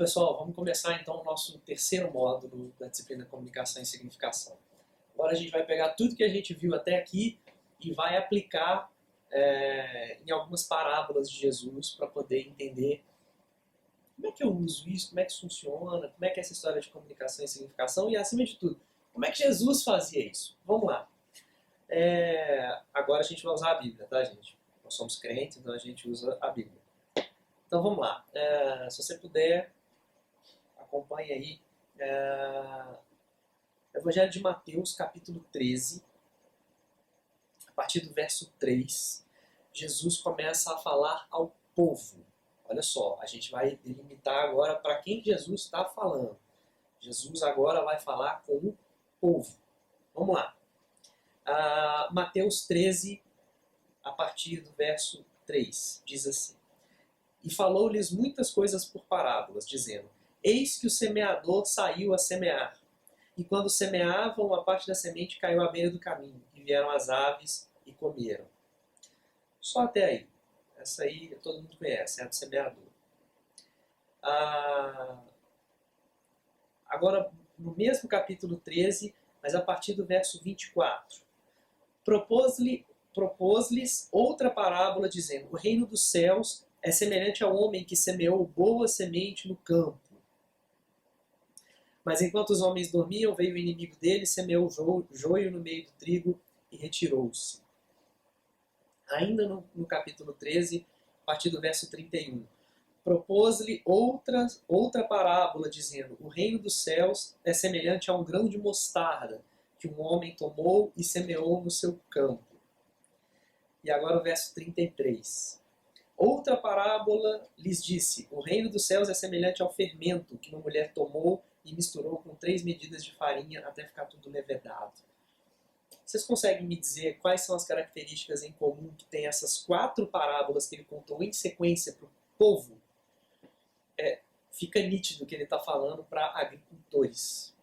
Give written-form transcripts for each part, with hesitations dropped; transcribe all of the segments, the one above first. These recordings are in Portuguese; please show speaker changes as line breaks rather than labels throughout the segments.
pessoal, vamos começar então o nosso terceiro módulo da disciplina Comunicação e Significação. Agora a gente vai pegar tudo que a gente viu até aqui e vai aplicar em algumas parábolas de Jesus para poder entender como é que eu uso isso, como é que isso funciona, como é que é essa história de comunicação e significação e, acima de tudo, como é que Jesus fazia isso. Vamos lá. Agora a gente vai usar a Bíblia, tá, gente? Nós somos crentes, então a gente usa a Bíblia. Então vamos lá. Se você puder, acompanhe aí. Evangelho de Mateus, capítulo 13, a partir do verso 3, Jesus começa a falar ao povo. Olha só, a gente vai delimitar agora para quem Jesus está falando. Jesus agora vai falar com o povo. Vamos lá. Mateus 13, a partir do verso 3, diz assim: E falou-lhes muitas coisas por parábolas, dizendo: Eis que o semeador saiu a semear. E quando semeavam, uma parte da semente caiu à beira do caminho, e vieram as aves e comeram. Só até aí. Essa aí todo mundo conhece, é a do semeador. Agora, no mesmo capítulo 13, mas a partir do verso 24. Propôs-lhes outra parábola, dizendo: O reino dos céus é semelhante ao homem que semeou boa semente no campo. Mas enquanto os homens dormiam, veio o inimigo dele, semeou joio no meio do trigo e retirou-se. Ainda no capítulo 13, a partir do verso 31. Propôs-lhe outra parábola, dizendo: O reino dos céus é semelhante a um grão de mostarda, que um homem tomou e semeou no seu campo. E agora o verso 33. Outra parábola lhes disse: O reino dos céus é semelhante ao fermento, que uma mulher tomou e misturou com 3 medidas de farinha até ficar tudo levedado. Vocês conseguem me dizer quais são as características em comum que tem essas 4 parábolas que ele contou em sequência para o povo? Fica nítido que ele está falando para agricultores.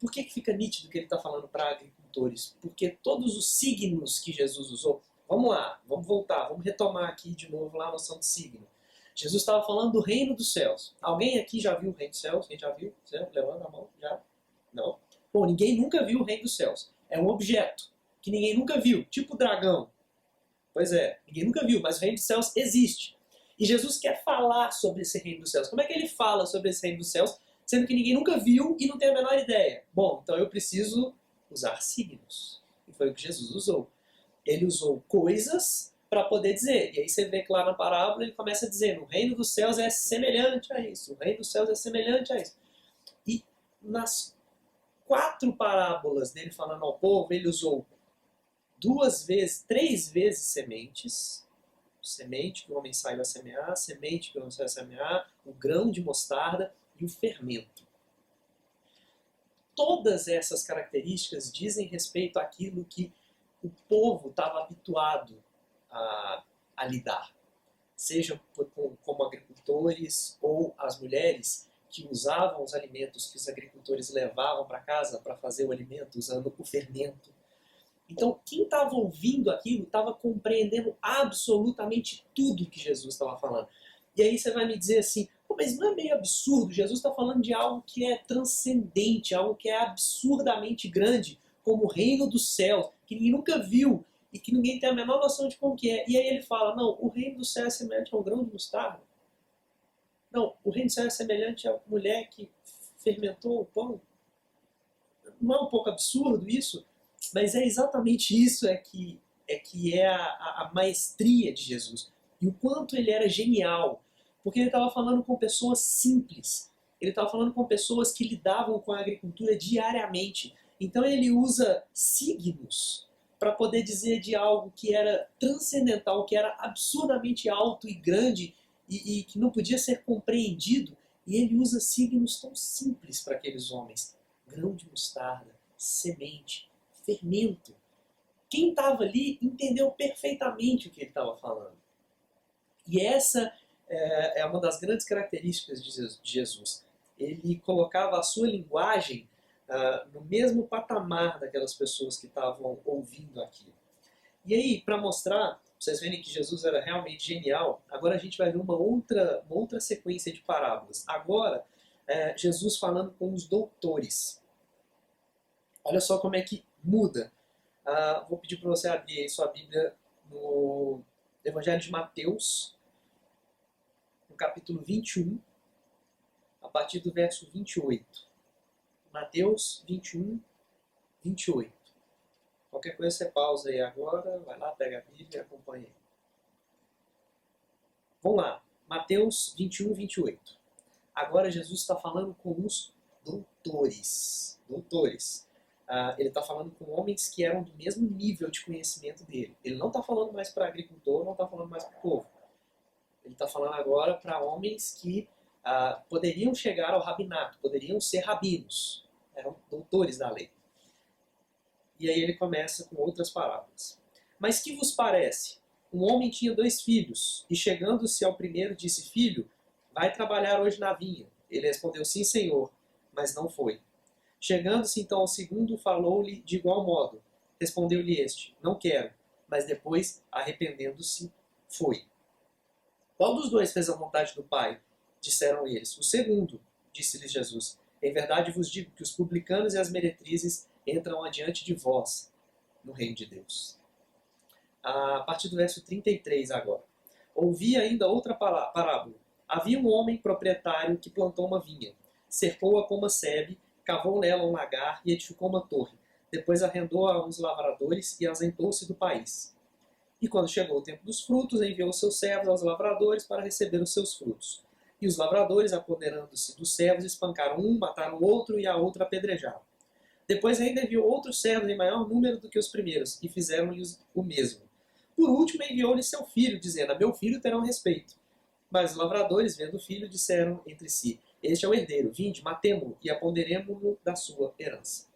Por que fica nítido que ele está falando para agricultores? Porque todos os signos que Jesus usou... Vamos lá, vamos voltar, vamos retomar aqui de novo lá a noção de signo. Jesus estava falando do reino dos céus. Alguém aqui já viu o reino dos céus? Quem já viu? Você levanta a mão, já? Não? Bom, ninguém nunca viu o reino dos céus. É um objeto que ninguém nunca viu, tipo dragão. Pois é, ninguém nunca viu, mas o reino dos céus existe. E Jesus quer falar sobre esse reino dos céus. Como é que ele fala sobre esse reino dos céus, sendo que ninguém nunca viu e não tem a menor ideia? Bom, então eu preciso usar signos. E foi o que Jesus usou. Ele usou coisas para poder dizer. E aí você vê que lá na parábola ele começa dizendo: o reino dos céus é semelhante a isso. O reino dos céus é semelhante a isso. E nas 4 parábolas dele falando ao povo, ele usou 3 vezes sementes. Semente que o homem saiu a semear, semente que o homem saiu a semear, o grão de mostarda e o fermento. Todas essas características dizem respeito àquilo que o povo estava habituado a lidar. Seja como agricultores ou as mulheres que usavam os alimentos que os agricultores levavam para casa para fazer o alimento usando o fermento. Então, quem estava ouvindo aquilo estava compreendendo absolutamente tudo que Jesus estava falando. E aí você vai me dizer assim: mas não é meio absurdo? Jesus está falando de algo que é transcendente, algo que é absurdamente grande, como o reino dos céus, que ninguém nunca viu e que ninguém tem a menor noção de como que é. E aí ele fala: não, o reino dos céus é semelhante a um grão de mostarda. Não, o reino dos céus é semelhante a mulher que fermentou o pão. Não é um pouco absurdo isso? Mas é exatamente isso que é a maestria de Jesus. E o quanto ele era genial. Porque ele estava falando com pessoas simples. Ele estava falando com pessoas que lidavam com a agricultura diariamente. Então ele usa signos para poder dizer de algo que era transcendental, que era absurdamente alto e grande e que não podia ser compreendido. E ele usa signos tão simples para aqueles homens. Grão de mostarda, semente, fermento. Quem estava ali entendeu perfeitamente o que ele estava falando. E essa é uma das grandes características de Jesus. Ele colocava a sua linguagem no mesmo patamar daquelas pessoas que estavam ouvindo aquilo. E aí, para mostrar vocês verem que Jesus era realmente genial, agora a gente vai ver uma outra sequência de parábolas. Agora, Jesus falando com os doutores. Olha só como é que muda. Vou pedir para você abrir aí sua Bíblia no Evangelho de Mateus, no capítulo 21, a partir do verso 28. Mateus 21, 28. Qualquer coisa você pausa aí agora, vai lá, pega a Bíblia e acompanha aí. Vamos lá, Mateus 21, 28. Agora Jesus está falando com os doutores. Ele está falando com homens que eram do mesmo nível de conhecimento dele. Ele não está falando mais para agricultor, não está falando mais para o povo. Ele está falando agora para homens que poderiam chegar ao rabinato, poderiam ser rabinos, eram doutores da lei. E aí ele começa com outras parábolas. Mas que vos parece? Um homem tinha 2 filhos, e chegando-se ao primeiro disse: Filho, vai trabalhar hoje na vinha. Ele respondeu: Sim, senhor, mas não foi. Chegando-se então ao segundo, falou-lhe de igual modo. Respondeu-lhe este: Não quero. Mas depois, arrependendo-se, foi. Qual dos 2 fez a vontade do Pai? Disseram eles. O segundo, disse-lhes Jesus. Em verdade vos digo que os publicanos e as meretrizes entram adiante de vós no reino de Deus. A partir do verso 33 agora. Ouvi ainda outra parábola. Havia um homem proprietário que plantou uma vinha, cercou-a com uma sebe, cavou nela um lagar e edificou uma torre. Depois arrendou-a a uns lavradores e ausentou-se do país. E quando chegou o tempo dos frutos, enviou seus servos aos lavradores para receber os seus frutos. E os lavradores, apoderando-se dos servos, espancaram um, mataram o outro e a outro apedrejaram. Depois ainda enviou outros servos em maior número do que os primeiros, e fizeram-lhes o mesmo. Por último, enviou-lhe seu filho, dizendo: A meu filho terão respeito. Mas os lavradores, vendo o filho, disseram entre si: Este é o herdeiro, vinde, matemo-o e apoderemo-no da sua herança.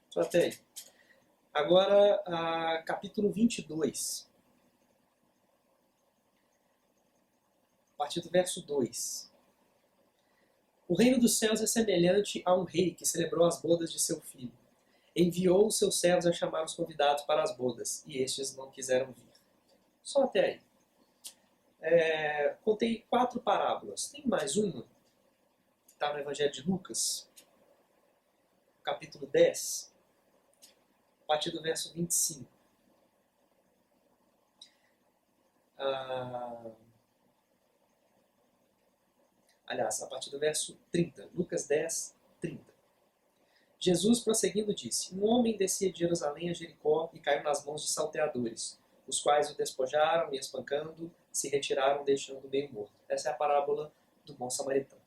Só até aí. Agora, capítulo 22. A partir do verso 2. O reino dos céus é semelhante a um rei que celebrou as bodas de seu filho. Enviou os seus servos a chamar os convidados para as bodas, e estes não quiseram vir. Só até aí. Contei 4 parábolas. Tem mais uma, que está no Evangelho de Lucas, capítulo 10, a partir do verso 25. Aliás, a partir do verso 30. Lucas 10, 30. Jesus, prosseguindo, disse: Um homem descia de Jerusalém a Jericó e caiu nas mãos de salteadores, os quais o despojaram e, espancando, se retiraram, deixando-o meio morto. Essa é a parábola do bom samaritano.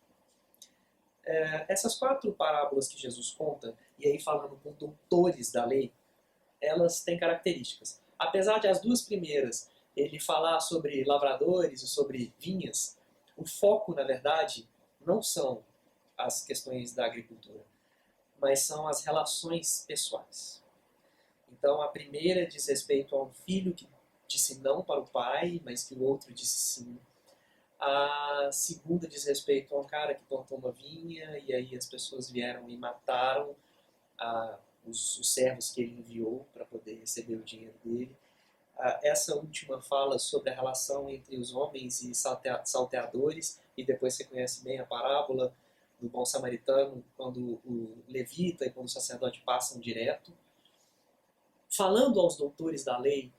Essas 4 parábolas que Jesus conta, e aí falando com doutores da lei, elas têm características. Apesar de as 2 primeiras ele falar sobre lavradores e sobre vinhas, o foco, na verdade, não são as questões da agricultura, mas são as relações pessoais. Então, a primeira diz respeito a um filho que disse não para o pai, mas que o outro disse sim. A segunda diz respeito a um cara que plantou uma vinha, e aí as pessoas vieram e mataram os servos que ele enviou para poder receber o dinheiro dele. Essa última fala sobre a relação entre os homens e salteadores, e depois você conhece bem a parábola do bom samaritano, quando o levita e quando o sacerdote passam direto. Falando aos doutores da lei,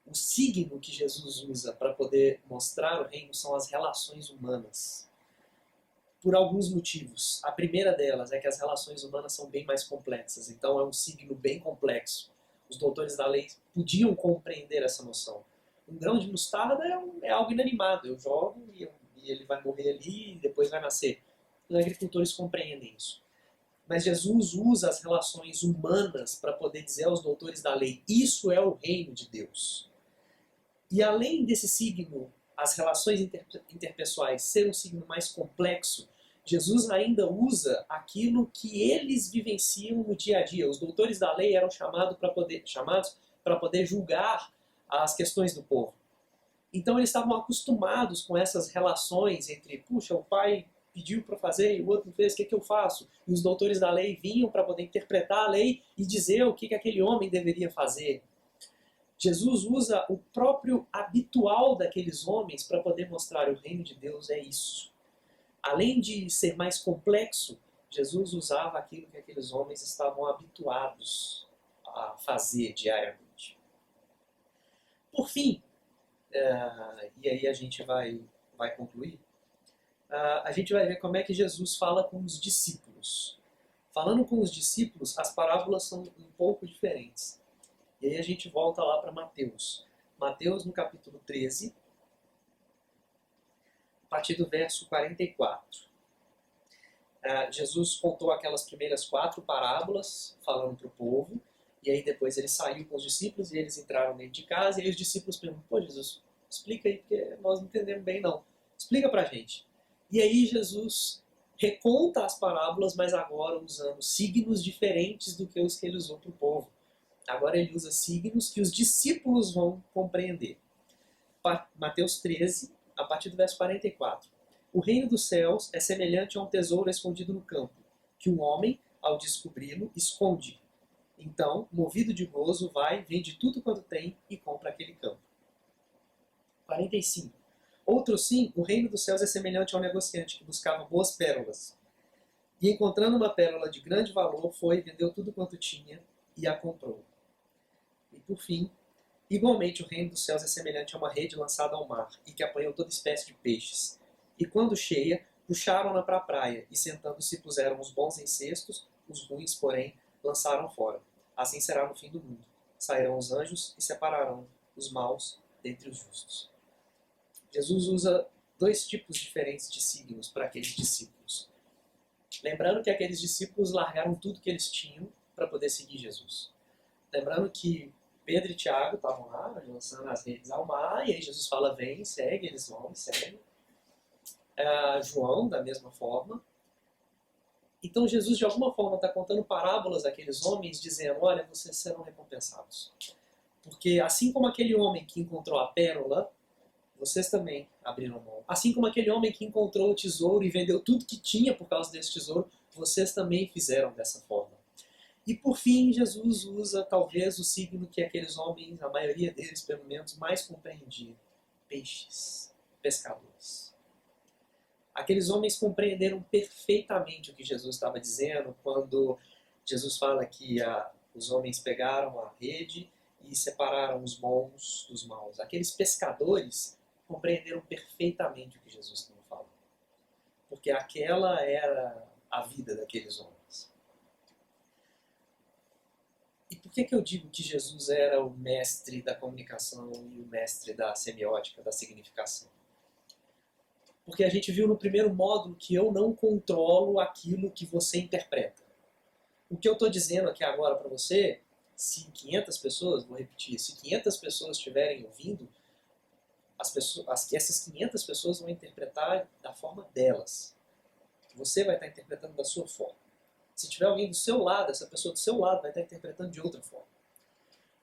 o signo que Jesus usa para poder mostrar o reino são as relações humanas. Por alguns motivos. A primeira delas é que as relações humanas são bem mais complexas, então é um signo bem complexo. Os doutores da lei podiam compreender essa noção. Um grão de mostarda é algo inanimado. Eu jogo e ele vai morrer ali e depois vai nascer. Os agricultores compreendem isso. Mas Jesus usa as relações humanas para poder dizer aos doutores da lei: isso é o reino de Deus. E além desse signo, as relações interpessoais ser um signo mais complexo, Jesus ainda usa aquilo que eles vivenciam no dia a dia. Os doutores da lei eram chamados para poder julgar as questões do povo. Então eles estavam acostumados com essas relações entre, puxa, o pai pediu para fazer e o outro fez, o que eu faço? E os doutores da lei vinham para poder interpretar a lei e dizer o que aquele homem deveria fazer. Jesus usa o próprio habitual daqueles homens para poder mostrar o reino de Deus é isso. Além de ser mais complexo, Jesus usava aquilo que aqueles homens estavam habituados a fazer diariamente. Por fim, e aí a gente vai concluir, a gente vai ver como é que Jesus fala com os discípulos. Falando com os discípulos, as parábolas são um pouco diferentes. E aí a gente volta lá para Mateus. Mateus, no capítulo 13, a partir do verso 44. Jesus contou aquelas primeiras 4 parábolas, falando para o povo, e aí depois ele saiu com os discípulos e eles entraram dentro de casa, e aí os discípulos perguntam, pô Jesus, explica aí, porque nós não entendemos bem não. Explica pra gente. E aí Jesus reconta as parábolas, mas agora usando signos diferentes do que os que ele usou para o povo. Agora ele usa signos que os discípulos vão compreender. Mateus 13, a partir do verso 44. O reino dos céus é semelhante a um tesouro escondido no campo, que um homem, ao descobri-lo, esconde. Então, movido de gozo, vai, vende tudo quanto tem e compra aquele campo. 45. Outro sim, o reino dos céus é semelhante a um negociante que buscava boas pérolas. E encontrando uma pérola de grande valor, foi, vendeu tudo quanto tinha e a comprou. E por fim, igualmente o reino dos céus é semelhante a uma rede lançada ao mar e que apanhou toda espécie de peixes. E quando cheia, puxaram-na para a praia e sentando-se puseram os bons em cestos, os ruins, porém, lançaram fora. Assim será no fim do mundo. Sairão os anjos e separarão os maus dentre os justos. Jesus usa 2 tipos diferentes de signos para aqueles discípulos. Lembrando que aqueles discípulos largaram tudo que eles tinham para poder seguir Jesus. Lembrando que Pedro e Tiago estavam lá, lançando as redes ao mar, e aí Jesus fala, vem, segue, eles vão e seguem. João, da mesma forma. Então Jesus, de alguma forma, está contando parábolas àqueles homens, dizendo, olha, vocês serão recompensados. Porque assim como aquele homem que encontrou a pérola, vocês também abriram mão. Assim como aquele homem que encontrou o tesouro e vendeu tudo que tinha por causa desse tesouro, vocês também fizeram dessa forma. E por fim, Jesus usa talvez o signo que aqueles homens, a maioria deles pelo menos, mais compreendiam. Peixes, pescadores. Aqueles homens compreenderam perfeitamente o que Jesus estava dizendo quando Jesus fala que os homens pegaram a rede e separaram os bons dos maus. Aqueles pescadores compreenderam perfeitamente o que Jesus estava falando. Porque aquela era a vida daqueles homens. E por que eu digo que Jesus era o mestre da comunicação e o mestre da semiótica, da significação? Porque a gente viu no primeiro módulo que eu não controlo aquilo que você interpreta. O que eu estou dizendo aqui agora para você, se 500 pessoas, vou repetir, se 500 pessoas estiverem ouvindo, essas 500 pessoas vão interpretar da forma delas. Você vai estar interpretando da sua forma. Se tiver alguém do seu lado, essa pessoa do seu lado vai estar interpretando de outra forma.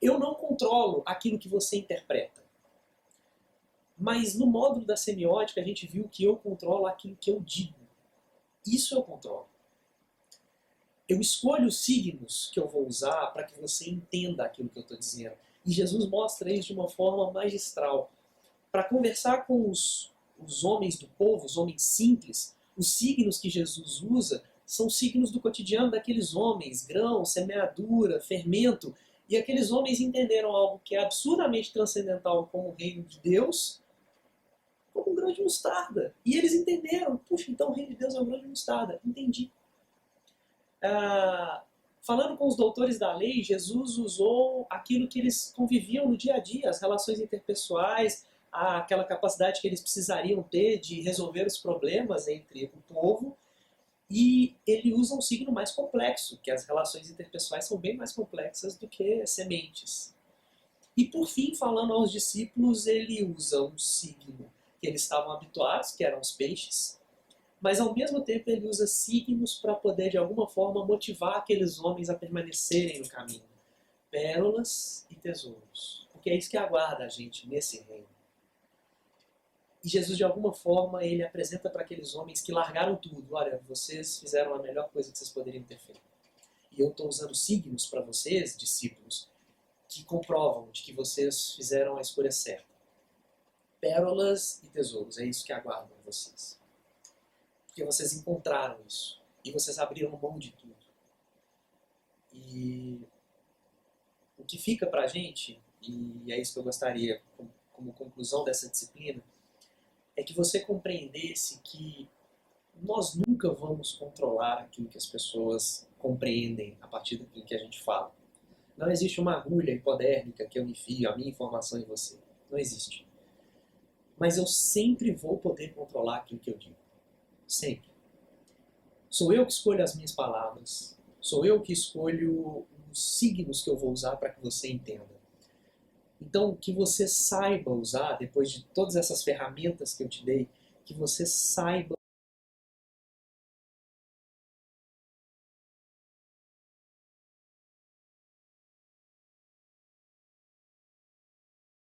Eu não controlo aquilo que você interpreta. Mas no módulo da semiótica a gente viu que eu controlo aquilo que eu digo. Isso eu controlo. Eu escolho os signos que eu vou usar para que você entenda aquilo que eu estou dizendo. E Jesus mostra isso de uma forma magistral. Para conversar com os homens do povo, os homens simples, os signos que Jesus usa são signos do cotidiano daqueles homens, grão, semeadura, fermento. E aqueles homens entenderam algo que é absurdamente transcendental como o reino de Deus, como um grão de mostarda. E eles entenderam, puxa, então o reino de Deus é um grão de mostarda. Entendi. Falando com os doutores da lei, Jesus usou aquilo que eles conviviam no dia a dia, as relações interpessoais, aquela capacidade que eles precisariam ter de resolver os problemas entre o povo, e ele usa um signo mais complexo, que as relações interpessoais são bem mais complexas do que sementes. E por fim, falando aos discípulos, ele usa um signo que eles estavam habituados, que eram os peixes, mas ao mesmo tempo ele usa signos para poder de alguma forma motivar aqueles homens a permanecerem no caminho. Pérolas e tesouros. Porque é isso que aguarda a gente nesse reino. E Jesus, de alguma forma, ele apresenta para aqueles homens que largaram tudo. Olha, vocês fizeram a melhor coisa que vocês poderiam ter feito. E eu estou usando signos para vocês, discípulos, que comprovam de que vocês fizeram a escolha certa. Pérolas e tesouros, é isso que aguardam vocês. Porque vocês encontraram isso. E vocês abriram mão de tudo. E o que fica pra gente, e é isso que eu gostaria, como conclusão dessa disciplina, é que você compreendesse que nós nunca vamos controlar aquilo que as pessoas compreendem a partir daquilo que a gente fala. Não existe uma agulha hipodérmica que eu enfio a minha informação em você. Não existe. Mas eu sempre vou poder controlar aquilo que eu digo. Sempre. Sou eu que escolho as minhas palavras. Sou eu que escolho os signos que eu vou usar para que você entenda. Então, que você saiba usar, depois de todas essas ferramentas que eu te dei, que você saiba